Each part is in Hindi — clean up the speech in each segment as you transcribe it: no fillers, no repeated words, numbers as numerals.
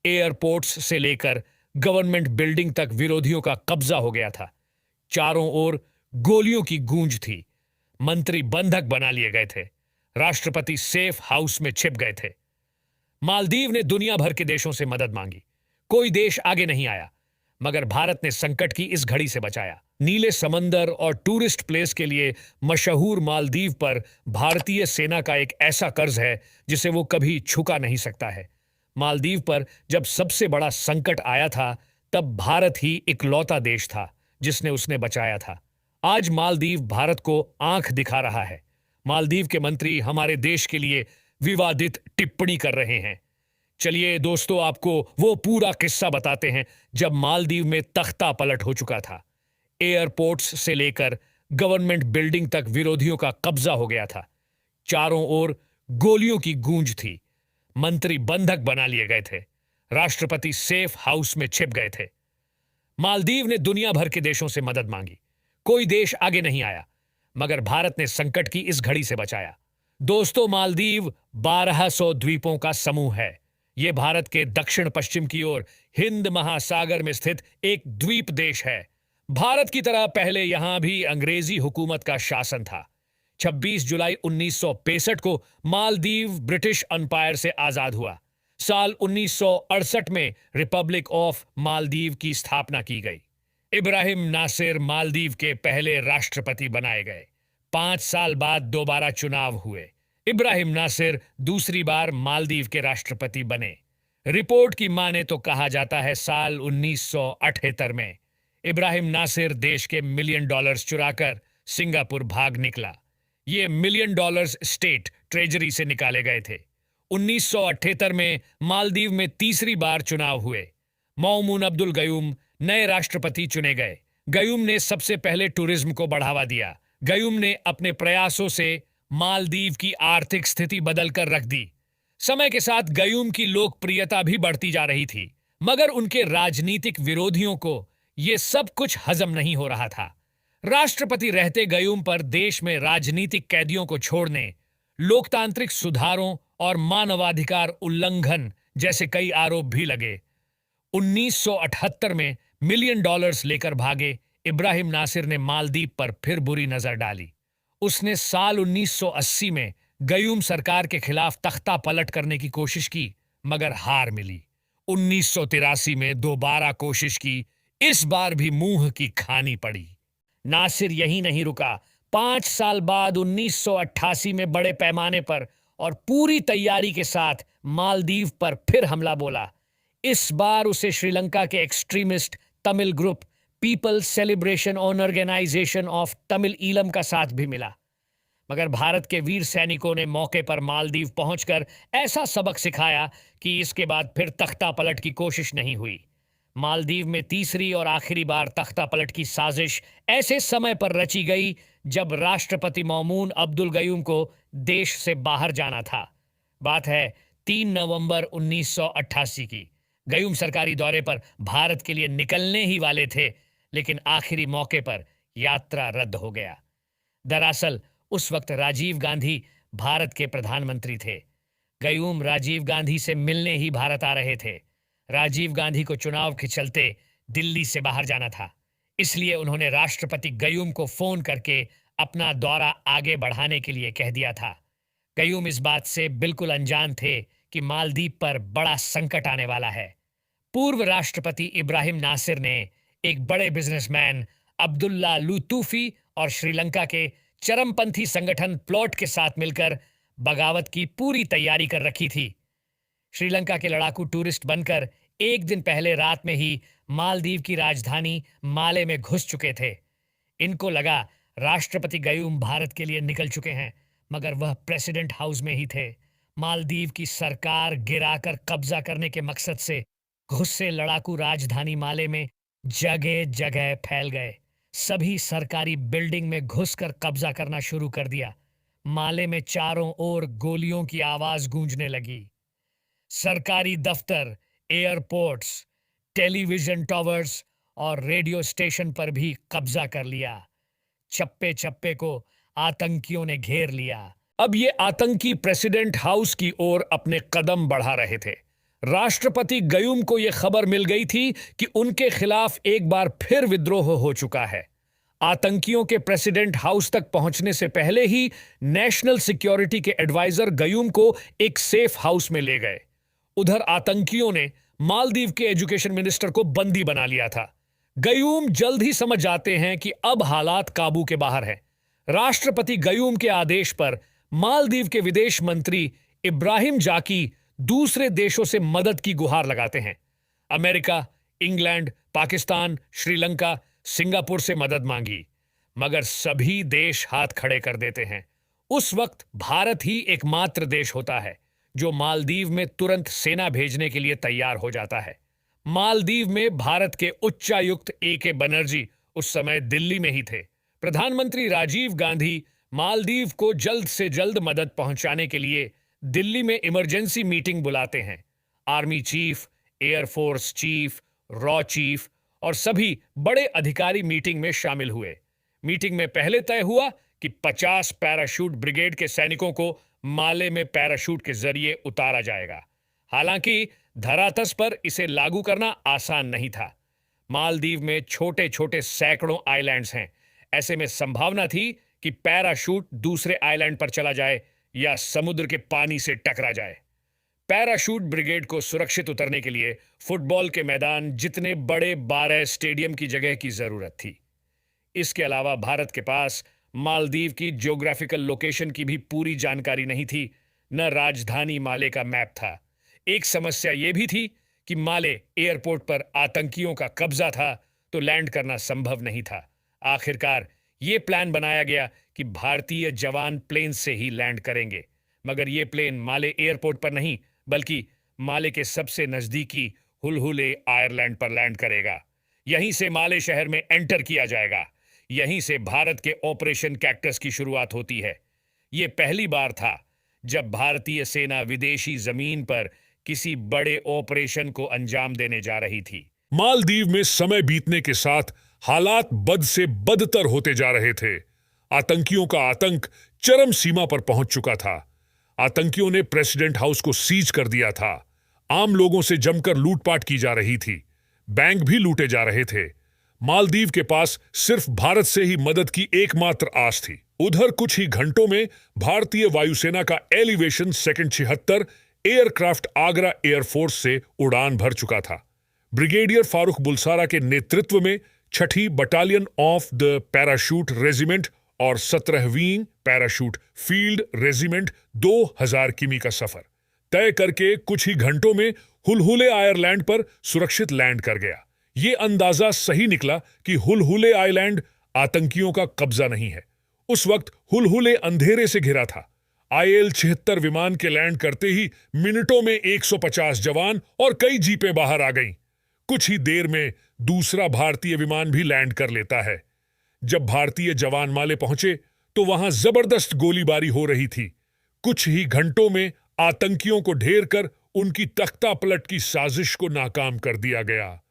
एयरपोर्ट्स से लेकर गवर्नमेंट बिल्डिंग तक विरोधियों का कब्जा हो गया था। चारों ओर गोलियों की गूंज थी। मंत्री बंधक बना लिए गए थे। राष्ट्रपति सेफ हाउस में छिप गए थे। मालदीव ने दुनिया भर के देशों से मदद मांगी। कोई देश आगे नहीं आया, मगर भारत ने संकट की इस घड़ी से बचाया। नीले समंदर और टूरिस्ट प्लेस के लिए मशहूर मालदीव पर भारतीय सेना का एक ऐसा कर्ज है जिसे वो कभी चुका नहीं सकता है। मालदीव पर जब सबसे बड़ा संकट आया था, तब भारत ही इकलौता देश था जिसने उसने बचाया था। आज मालदीव भारत को आंख दिखा रहा है। मालदीव के मंत्री हमारे देश के लिए विवादित टिप्पणी कर रहे हैं। चलिए दोस्तों, आपको वो पूरा किस्सा बताते हैं जब मालदीव में तख्ता पलट हो चुका था। एयरपोर्ट्स से लेकर गवर्नमेंट बिल्डिंग तक विरोधियों का कब्जा हो गया था। चारों ओर गोलियों की गूंज थी। मंत्री बंधक बना लिए गए थे। राष्ट्रपति सेफ हाउस में छिप गए थे। मालदीव ने दुनिया भर के देशों से मदद मांगी। कोई देश आगे नहीं आया, मगर भारत ने संकट की इस घड़ी से बचाया। दोस्तों, मालदीव 1200 द्वीपों का समूह है। यह भारत के दक्षिण पश्चिम की ओर हिंद महासागर में स्थित एक द्वीप देश है। भारत की तरह पहले यहां भी अंग्रेजी हुकूमत का शासन था। 26 जुलाई 1965 को मालदीव ब्रिटिश अंपायर से आजाद हुआ। साल 1968 में रिपब्लिक ऑफ मालदीव की स्थापना की गई। इब्राहिम नासिर मालदीव के पहले राष्ट्रपति बनाए गए। 5 साल बाद दोबारा चुनाव हुए। इब्राहिम नासिर दूसरी बार मालदीव के राष्ट्रपति बने। रिपोर्ट की माने तो कहा जाता है साल 1978 में इब्राहिम नासिर देश के $1 मिलियन चुराकर सिंगापुर भाग निकला। ये $1 मिलियन स्टेट ट्रेजरी से निकाले गए थे। 1978 में मालदीव में तीसरी बार चुनाव हुए। मौमून अब्दुल गयूम नए राष्ट्रपति चुने गए। गयूम ने सबसे पहले टूरिज्म को बढ़ावा दिया। गयूम ने अपने प्रयासों से मालदीव की आर्थिक स्थिति बदलकर रख दी। समय के साथ गयूम की लोकप्रियता भी बढ़ती जा रही थी, मगर उनके राजनीतिक विरोधियों को यह सब कुछ हजम नहीं हो रहा था। राष्ट्रपति रहते गयूम पर देश में राजनीतिक कैदियों को छोड़ने, लोकतांत्रिक सुधारों और मानवाधिकार उल्लंघन जैसे कई आरोप भी लगे। 1978 में $1 मिलियन लेकर भागे इब्राहिम नासिर ने मालदीव पर फिर बुरी नजर डाली। उसने साल 1980 में गयूम सरकार के खिलाफ तख्ता पलट करने की कोशिश की, मगर हार मिली। 1983 में दोबारा कोशिश की, इस बार भी मुंह की खानी पड़ी। नासिर यहीं नहीं रुका। 5 साल बाद 1988 में बड़े पैमाने पर और पूरी तैयारी के साथ मालदीव पर फिर हमला बोला। इस बार उसे श्रीलंका के extremist Tamil group people celebration organisation of Tamil Eelam का साथ भी मिला, मगर भारत के वीर सैनिकों ने मौके पर मालदीव पहुंचकर ऐसा सबक सिखाया कि इसके बाद फिर तख्ता पलट की कोशिश नहीं हुई। मालदीव में तीसरी और आखिरी बार तख्ता पलट की साजिश ऐसे समय पर रची गई जब राष्ट्रपति मौमून अब्दुल गयूम को देश से बाहर जाना था। बात है 3 नवंबर 1988 की। गयूम सरकारी दौरे पर भारत के लिए निकलने ही वाले थे, लेकिन आखिरी मौके पर यात्रा रद्द हो गया। दरअसल उस वक्त राजीव गांधी भारत के प्रधानमंत्री थे। गयूम राजीव गांधी से मिलने ही भारत आ रहे थे। राजीव गांधी को चुनाव के चलते दिल्ली से बाहर जाना था, इसलिए उन्होंने राष्ट्रपति गयूम को फोन करके अपना दौरा आगे बढ़ाने के लिए कह दिया था। गयूम इस बात से बिल्कुल अनजान थे कि मालदीव पर बड़ा संकट आने वाला है। पूर्व राष्ट्रपति इब्राहिम नासिर ने एक बड़े बिजनेसमैन अब्दुल्ला लुतूफी और श्रीलंका के चरमपंथी संगठन प्लॉट के साथ मिलकर बगावत की पूरी तैयारी कर रखी थी। श्रीलंका के लड़ाकू टूरिस्ट बनकर एक दिन पहले रात में ही मालदीव की राजधानी माले में घुस चुके थे। इनको लगा राष्ट्रपति गयूम भारत के लिए निकल चुके हैं, मगर वह प्रेसिडेंट हाउस में ही थे। मालदीव की सरकार गिराकर कब्जा करने के मकसद से गुस्से लड़ाकू राजधानी माले में जगह जगह फैल गए। सभी सरकारी बिल्डिंग में घुसकर कब्जा करना शुरू कर दिया। माले में चारों ओर गोलियों की आवाज गूंजने लगी। सरकारी दफ्तर, एयरपोर्ट्स, टेलीविजन टावर्स और रेडियो स्टेशन पर भी कब्जा कर लिया। चप्पे चप्पे को आतंकियों ने घेर लिया। अब ये आतंकी प्रेसिडेंट हाउस की ओर अपने कदम बढ़ा रहे थे। राष्ट्रपति गयूम को यह खबर मिल गई थी कि उनके खिलाफ एक बार फिर विद्रोह हो चुका है। आतंकियों के प्रेसिडेंट हाउस तक पहुंचने से पहले ही नेशनल सिक्योरिटी के एडवाइजर गयूम को एक सेफ हाउस में ले गए। उधर आतंकियों ने मालदीव के एजुकेशन मिनिस्टर को बंदी बना लिया था। गयूम जल्द ही समझ जाते हैं कि अब हालात काबू के बाहर हैं। राष्ट्रपति गयूम के आदेश पर मालदीव के विदेश मंत्री इब्राहिम जाकी दूसरे देशों से मदद की गुहार लगाते हैं। America, England, Pakistan, Sri Lanka, Singapore से मदद मांगी, मगर सभी देश हाथ खड़े कर देते हैं। उस वक्त भारत ही एकमात्र देश होता है जो मालदीव में तुरंत सेना भेजने के लिए तैयार हो जाता है। मालदीव में भारत के उच्चायुक्त AK बनर्जी उस समय दिल्ली में ही थे। प्रधानमंत्री राजीव गांधी मालदीव को जल्द से जल्द मदद पहुंचाने के लिए दिल्ली में इमरजेंसी मीटिंग बुलाते हैं। Army chief, air force chief, raw chief और सभी बड़े अधिकारी मीटिंग में शामिल हुए। मीटिंग में पहले तय हुआ कि 50 पैराशूट ब्रिगेड के सैनिकों को माले में पैराशूट के जरिए उतारा जाएगा। हालांकि धरातल पर इसे लागू करना आसान नहीं था। मालदीव में छोटे छोटे सैकड़ों आइलैंड्स हैं। ऐसे में संभावना थी कि पैराशूट दूसरे आइलैंड पर चला जाए या समुद्र के पानी से टकरा जाए। पैराशूट ब्रिगेड को सुरक्षित उतरने के लिए फुटबॉल के मैदान जितने बड़े 12 स्टेडियम की जगह की जरूरत थी। इसके अलावा भारत के पास मालदीव की ज्योग्राफिकल लोकेशन की भी पूरी जानकारी नहीं थी, न राजधानी माले का मैप था। एक समस्या यह भी थी कि माले एयरपोर्ट पर आतंकियों का कब्जा था, तो लैंड करना संभव नहीं था। आखिरकार यह प्लान बनाया गया कि भारतीय जवान प्लेन से ही लैंड करेंगे, मगर यह प्लेन माले एयरपोर्ट पर नहीं बल्कि माले के सबसे नजदीकी हुलहुले आयरलैंड पर लैंड करेगा। यहीं से माले शहर में एंटर किया जाएगा। यहीं से भारत के ऑपरेशन कैक्टस की शुरुआत होती है। यह पहली बार था जब भारतीय सेना विदेशी जमीन पर किसी बड़े ऑपरेशन को अंजाम देने जा रही थी। मालदीव में समय बीतने के साथ हालात बद से बदतर होते जा रहे थे। आतंकियों का आतंक चरम सीमा पर पहुंच चुका था। आतंकियों ने प्रेसिडेंट हाउस को सीज कर दिया था। आम लोगों से जमकर लूटपाट की जा रही थी। बैंक भी लूटे जा रहे थे। मालदीव के पास सिर्फ भारत से ही मदद की एकमात्र आस थी। उधर कुछ ही घंटों में भारतीय वायुसेना का elevation second 76 aircraft Agra air force से उड़ान भर चुका था। ब्रिगेडियर फारूक बुलसारा के नेतृत्व में 6ठी battalion of the parachute regiment और 17वीं पैराशूट फील्ड रेजिमेंट 2000 किमी का सफर तय करके कुछ ही घंटों में हुलहुले आयरलैंड पर सुरक्षित लैंड कर गया। ये अंदाजा सही निकला कि हुलहुले आइलैंड आतंकियों का कब्जा नहीं है। उस वक्त हुलहुले अंधेरे से घिरा था। IL-76 विमान के लैंड करते ही मिनटों में 150 जवान और कई जीपें बाहर आ गईं। कुछ ही देर में दूसरा भारतीय विमान भी लैंड कर लेता है। जब भारतीय जवान माले पहुंचे तो वहां जबरदस्त गोलीबारी हो रही थी। कुछ ही घंटों में आतंकियों को ढेर कर उनकी तख्ता पलट की साजिश को नाकाम कर दिया गया।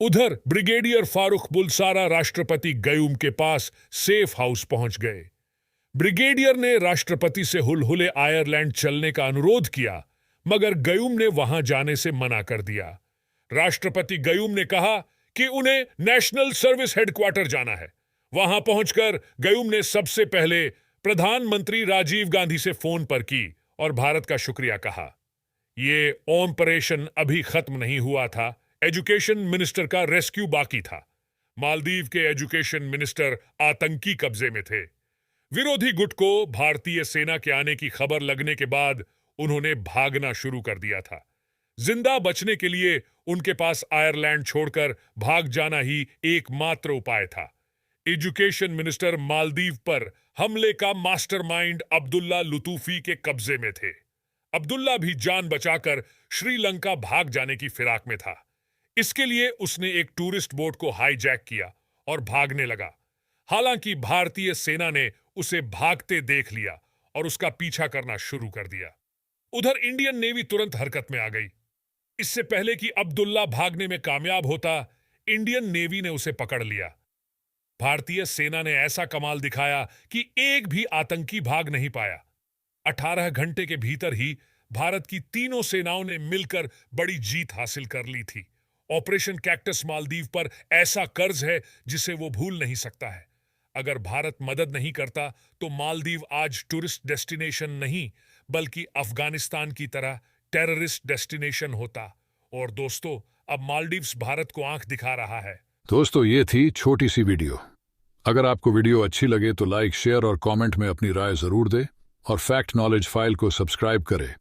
उधर ब्रिगेडियर फारूक बुलसारा राष्ट्रपति गयूम के पास सेफ हाउस पहुंच गए। ब्रिगेडियर ने राष्ट्रपति से हुलहुले आयरलैंड चलने का अनुरोध किया, मगर गयूम ने वहां जाने से मना कर दिया। राष्ट्रपति गयूम ने कहा कि उन्हें नेशनल सर्विस हेडक्वार्टर जाना है। वहां पहुंचकर गयूम ने सबसे पहले प्रधानमंत्री राजीव गांधी से फोन पर की और भारत का शुक्रिया कहा। ये ऑपरेशन अभी खत्म नहीं हुआ था। एजुकेशन मिनिस्टर का रेस्क्यू बाकी था। मालदीव के एजुकेशन मिनिस्टर आतंकी कब्जे में थे। विरोधी गुट को भारतीय सेना के आने की खबर लगने के बाद उन्होंने भागना शुरू कर दिया था। जिंदा बचने के लिए उनके पास आयरलैंड छोड़कर भाग जाना ही एकमात्र उपाय था। एजुकेशन मिनिस्टर मालदीव पर हमले का मास्टरमाइंड अब्दुल्ला लुतूफी के कब्जे में थे। अब्दुल्ला भी जान बचाकर श्रीलंका भाग जाने की फिराक में था। इसके लिए उसने एक टूरिस्ट बोट को हाईजैक किया और भागने लगा। हालांकि भारतीय सेना ने उसे भागते देख लिया और उसका पीछा करना शुरू कर दिया। उधर इंडियन नेवी तुरंत हरकत में आ गई। इससे पहले कि अब्दुल्ला भागने में कामयाब होता, इंडियन नेवी ने उसे पकड़ लिया। भारतीय सेना ने ऐसा कमाल दिखाया कि एक भी आतंकी भाग नहीं पाया। 18 घंटे के भीतर ही भारत की तीनों सेनाओं ने मिलकर बड़ी जीत हासिल कर ली थी। ऑपरेशन कैक्टस मालदीव पर ऐसा कर्ज है जिसे वो भूल नहीं सकता है। अगर भारत मदद नहीं करता तो मालदीव आज टूरिस्ट डेस्टिनेशन नहीं बल्कि अफगानिस्तान की तरह टेररिस्ट डेस्टिनेशन होता। और दोस्तों, अब मालदीव्स भारत को आंख दिखा रहा है। दोस्तों, ये थी छोटी सी वीडियो। अगर आपको वीडियो अच्छी लगे तो लाइक, शेयर और कमेंट में अपनी राय जरूर दें और फैक्ट नॉलेज फाइल को सब्सक्राइब करें।